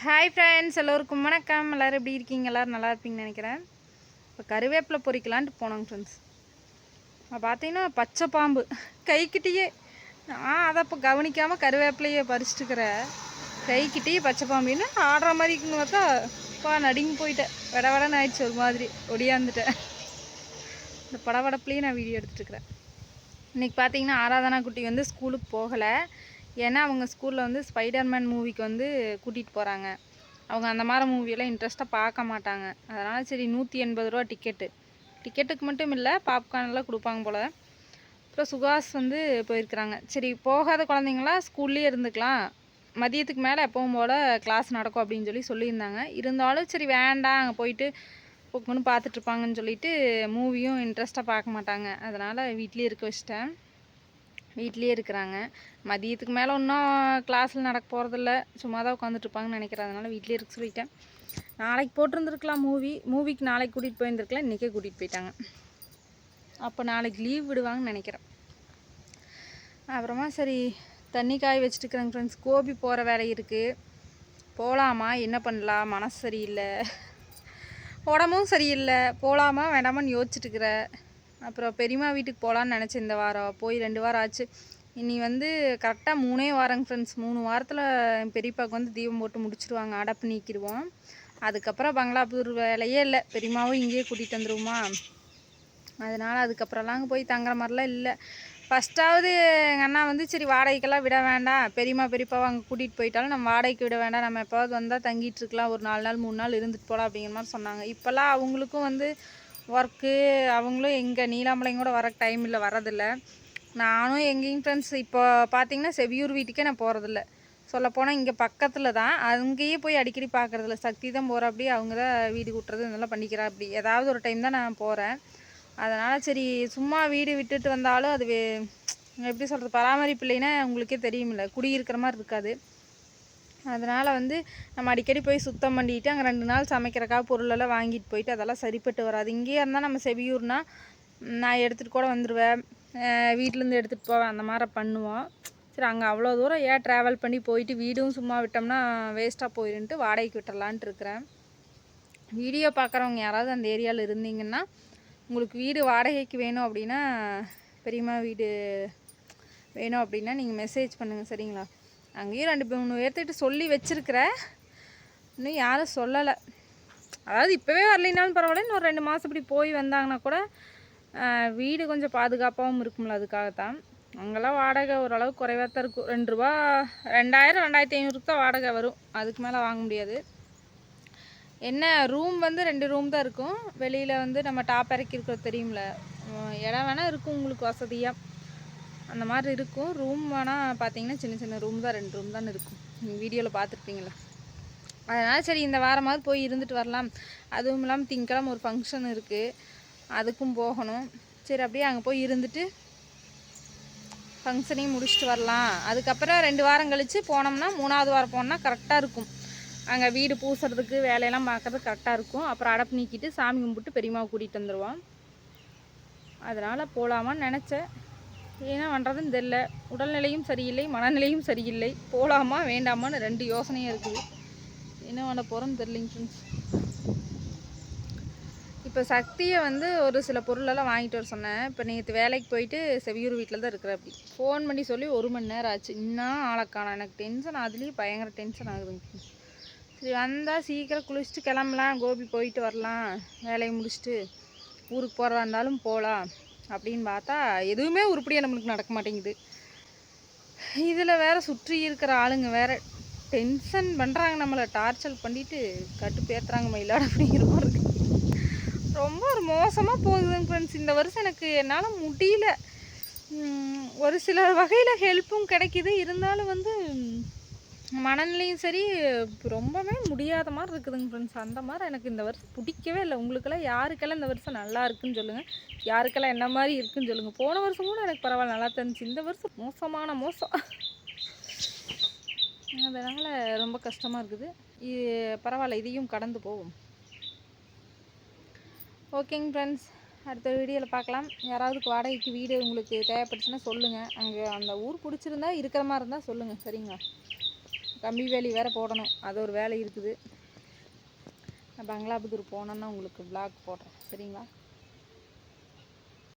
Hi friends, எல்லோருக்கும் வணக்கம். எல்லோரும் எப்படி இருக்கீங்க? எல்லோரும் நல்லா இருப்பீங்கன்னு நினைக்கிறேன். இப்போ கருவேப்பிலை பொறிக்கலான்ட்டு போனோங்க ஃப்ரெண்ட்ஸ். பார்த்தீங்கன்னா பச்சை பாம்பு கைக்கிட்டேயே, நான் அதை இப்போ கவனிக்காமல் கருவேப்பிலையை பறிச்சுட்டுக்கிறேன். கைக்கிட்டேயே பச்சை பாம்புன்னு ஆடுற மாதிரி இருக்குன்னு பார்த்தா இப்போ நடுங்கி போயிட்டேன். விடன்னு ஆயிடுச்சு, ஒரு மாதிரி ஒடியாந்துட்டேன். இந்த படபடப்புலேயே நான் வீடியோ எடுத்துட்டுருக்கிறேன். இன்றைக்கி பார்த்தீங்கன்னா ஆராதனா குட்டி வந்து ஸ்கூலுக்கு போகலை. ஏன்னா அவங்க ஸ்கூலில் வந்து ஸ்பைடர்மேன் மூவிக்கு வந்து கூட்டிகிட்டு போகிறாங்க. அவங்க அந்த மாதிரி மூவியெல்லாம் இன்ட்ரெஸ்ட்டாக பார்க்க மாட்டாங்க. அதனால் சரி 180 ரூபா டிக்கெட்டுக்கு மட்டும் இல்லை, பாப்கார்னெல்லாம் கொடுப்பாங்க போல். அப்புறம் சுகாஸ் வந்து போயிருக்கிறாங்க. சரி போகாத குழந்தைங்களாம் ஸ்கூல்லேயே இருந்துக்கலாம், மதியத்துக்கு மேலே எப்பவும் போல் கிளாஸ் நடக்கும் அப்படின்னு சொல்லியிருந்தாங்க. இருந்தாலும் சரி வேண்டாம், அங்கே போயிட்டு பொக்குன்னு பார்த்துட்ருப்பாங்கன்னு சொல்லிட்டு மூவியும் இன்ட்ரெஸ்ட்டாக பார்க்க மாட்டாங்க. அதனால் வீட்லேயே இருக்க வச்சிட்டேன். வீட்லேயே இருக்கிறாங்க. மதியத்துக்கு மேலே இன்னும் கிளாஸில் நடக்க போகிறதில்ல, சும்மா தான் உட்காந்துட்ருப்பாங்கன்னு நினைக்கிறேன். அதனால் வீட்லேயே இருக்க சொல்லிட்டேன். நாளைக்கு போட்டிருந்துருக்கலாம் மூவிக்கு நாளைக்கு கூட்டிகிட்டு போயிருந்துருக்கலாம், இன்றைக்கே கூட்டிகிட்டு போயிட்டாங்க. அப்போ நாளைக்கு லீவ் விடுவாங்கன்னு நினைக்கிறேன். அப்புறமா சரி தண்ணி காய வச்சுட்டுருக்குறேங்க ஃப்ரெண்ட்ஸ். கோபி போகிற வேலை இருக்குது. போகலாமா, என்ன பண்ணலாம், மனசு சரியில்லை, உடம்பும் சரியில்லை. போகலாமா வேண்டாமான்னு யோசிச்சுட்டுருக்குறேன். அப்புறம் பெரியம்மா வீட்டுக்கு போகலான்னு நினச்சேன். இந்த வாரம் போய் 2 வாரம் ஆச்சு. இனி வந்து கரெக்டாக 3 வாரங்க ஃப்ரெண்ட்ஸ். 3 வாரத்தில் என் பெரியப்பாவுக்கு வந்து தீபம் போட்டு முடிச்சிடுவாங்க, அடப்பு நீக்கிடுவோம். அதுக்கப்புறம் பங்களாபுதூர் வேலையே இல்லை. பெரியம்மாவும் இங்கேயே கூட்டிகிட்டு வந்துடுவோமா. அதனால் அதுக்கப்புறம்லாம் அங்கே போய் தங்குற மாதிரிலாம் இல்லை. ஃபஸ்ட்டாவது எங்கள் அண்ணா வந்து சரி வாடகைக்கெல்லாம் விட வேண்டாம், பெரியப்பாவை அங்கே கூட்டிகிட்டு போயிட்டாலும் நம்ம வாடகைக்கு விட வேண்டாம், நம்ம எப்போவது வந்தால் தங்கிட்டு இருக்கலாம், ஒரு 4 நாள் 3 நாள் இருந்துட்டு போகலாம் அப்படிங்கிற மாதிரி சொன்னாங்க. இப்போல்லாம் அவங்களுக்கும் வந்து ஒர்க்கு, அவங்களும் எங்கே நீலாமலையும் கூட வர டைம் இல்லை, வரதில்லை. நானும் எங்கேயும் ஃப்ரெண்ட்ஸ் இப்போ பார்த்தீங்கன்னா செவியூர் வீட்டுக்கே நான் போகிறதில்ல. சொல்லப்போனால் இங்கே பக்கத்தில் தான், அங்கேயே போய் அடிக்கடி பார்க்குறதில்ல. சக்தி தான் போகிற, அப்படி அவங்க தான் வீடு கூட்டுறது இதெல்லாம் பண்ணிக்கிறா. அப்படி ஏதாவது ஒரு டைம் தான் நான் போகிறேன். அதனால் சரி சும்மா வீடு விட்டுட்டு வந்தாலும் அது எப்படி சொல்கிறது, பராமரிப்பு இல்லைன்னா உங்களுக்கே தெரியுமில்ல, குடியிருக்கிற மாதிரி இருக்காது. அதனால் வந்து நம்ம அடிக்கடி போய் சுத்தம் பண்ணிவிட்டு அங்கே 2 நாள் சமைக்கிறக்காக பொருளெல்லாம் வாங்கிட்டு போயிட்டு அதெல்லாம் சரிப்பட்டு வராது. இங்கேயே இருந்தால் நம்ம செவியூர்னால் நான் எடுத்துகிட்டு கூட வந்துடுவேன், வீட்டிலேருந்து எடுத்துகிட்டு போவேன், அந்த மாதிரி பண்ணுவோம். சரி அங்கே அவ்வளோ தூரம் ஏன் ட்ராவல் பண்ணி போயிட்டு வீடும் சும்மா விட்டோம்னா வேஸ்ட்டாக போயிடுன்ட்டு வாடகைக்கு விட்டுறலான்ட்டு இருக்கிறேன். வீடியோ பார்க்குறவங்க யாராவது அந்த ஏரியாவில் இருந்தீங்கன்னா, உங்களுக்கு வீடு வாடகைக்கு வேணும் அப்படின்னா, பெரியம்மா வீடு வேணும் அப்படின்னா நீங்கள் மெசேஜ் பண்ணுங்கள், சரிங்களா? அங்கேயும் 2-3 பேர்த்துக்கிட்ட சொல்லி வச்சுருக்கிறேன், இன்னும் யாரும் சொல்லலை. அதாவது இப்போவே வரலைனாலும் பரவாயில்ல, இன்னும் 2 மாதம் இப்படி போய் வந்தாங்கன்னா கூட வீடு கொஞ்சம் பாதுகாப்பாகவும் இருக்கும்ல, அதுக்காகத்தான். அங்கெல்லாம் வாடகை ஓரளவுக்கு குறைவாக தான் இருக்கும். 2 ரூபா 2000 2500 தான் வாடகை வரும், அதுக்கு மேலே வாங்க முடியாது. என்ன ரூம் வந்து 2 ரூம் தான் இருக்கும். வெளியில் வந்து நம்ம டாப் இறக்கி இருக்கிறது தெரியும்ல, இடம் வேணால் இருக்கும் உங்களுக்கு வசதியாக, அந்த மாதிரி இருக்கும். ரூம் வேணால் பார்த்தீங்கன்னா சின்ன சின்ன ரூம் தான், 2 ரூம் தான் இருக்கும். நீங்கள் வீடியோவில் பார்த்துருப்பீங்களா. அதனால் சரி இந்த வாரமாவது போய் இருந்துட்டு வரலாம். அதுவும் இல்லாமல் திங்கக்கிழமை ஒரு ஃபங்க்ஷன் இருக்குது, அதுக்கும் போகணும். சரி அப்படியே அங்கே போய் இருந்துட்டு ஃபங்க்ஷனையும் முடிச்சுட்டு வரலாம். அதுக்கப்புறம் 2 வாரம் கழித்து போனோம்னா 3ஆவது வாரம் போனோம்னா கரெக்டாக இருக்கும். அங்கே வீடு பூசுறதுக்கு வேலையெல்லாம் பார்க்குறதுக்கு கரெக்டாக இருக்கும். அப்புறம் அடப்பு நீக்கிட்டு சாமி கும்பிட்டு பெரியம்மாவை கூட்டிகிட்டு வந்துடுவோம். அதனால் போகலாமான்னு நினச்சேன். என்ன பண்ணுறதுன்னு தெரில. உடல்நிலையும் சரியில்லை, மனநிலையும் சரியில்லை. போகலாமா வேண்டாமான்னு 2 யோசனையும் இருக்குது. என்ன பண்ண போகிறோன்னு தெரிலிங்க ஃப்ரெண்ட்ஸ். இப்போ சக்தியை வந்து ஒரு சில பொருளெல்லாம் வாங்கிட்டு வர சொன்னேன். இப்போ நேற்று வேலைக்கு போயிட்டு செவியூர் வீட்டில் தான் இருக்கிற. அப்படி ஃபோன் பண்ணி சொல்லி 1 மணி நேரம் ஆச்சு, இன்னும் ஆளக்கான. எனக்கு டென்ஷன், அதுலேயும் பயங்கர டென்ஷன் ஆகுதுங்க. சரி வந்தால் சீக்கிரம் குளிச்சுட்டு கிளம்பலாம், கோபி போயிட்டு வரலாம், வேலையை முடிச்சுட்டு ஊருக்கு போகிறதா இருந்தாலும் போகலாம் அப்படின்னு பார்த்தா எதுவுமே உருப்படியாக நம்மளுக்கு நடக்க மாட்டேங்குது. இதில் வேறு சுற்றி இருக்கிற ஆளுங்க வேறு டென்ஷன் பண்ணுறாங்க, நம்மளை டார்ச்சர் பண்ணிவிட்டு கட்டுப்பேற்றுறாங்க மயிலாட அப்படிங்கிற மாதிரி இருக்குது. ரொம்ப ஒரு மோசமாக போகுதுங்க ஃப்ரெண்ட்ஸ். இந்த வருஷம் எனக்கு என்னால் முடியல. ஒரு சில வகையில் ஹெல்ப்பும் கிடைக்கிது, இருந்தாலும் வந்து மனநிலையும் சரி ரொம்பவே முடியாத மாதிரி இருக்குதுங்க ஃப்ரெண்ட்ஸ். அந்த மாதிரி எனக்கு இந்த வருஷம் பிடிக்கவே இல்லை. உங்களுக்கெல்லாம் யாருக்கெல்லாம் இந்த வருஷம் நல்லா இருக்குன்னு சொல்லுங்கள், யாருக்கெல்லாம் என்ன மாதிரி இருக்குன்னு சொல்லுங்கள். போன வருஷம் கூட எனக்கு பரவாயில்ல, நல்லா தெரிஞ்சிச்சு. இந்த வருஷம் மோசமான மோசம். அதனால் ரொம்ப கஷ்டமாக இருக்குது. இது பரவாயில்ல, இதையும் கடந்து போவோம். ஓகேங்க ஃப்ரெண்ட்ஸ், அடுத்த வீடியோவில் பார்க்கலாம். யாராவது வாடகைக்கு வீடு உங்களுக்கு தேவைப்பட்டுச்சுன்னா சொல்லுங்கள். அங்கே அந்த ஊர் பிடிச்சிருந்தா இருக்கிற மாதிரி இருந்தால் சொல்லுங்கள், சரிங்களா? கம்பி வேலி வேறு போடணும், அது ஒரு வேலை இருக்குது. நான் பங்களாபுதூர் போனோன்னா உங்களுக்கு vlog போடுறேன், சரிங்களா?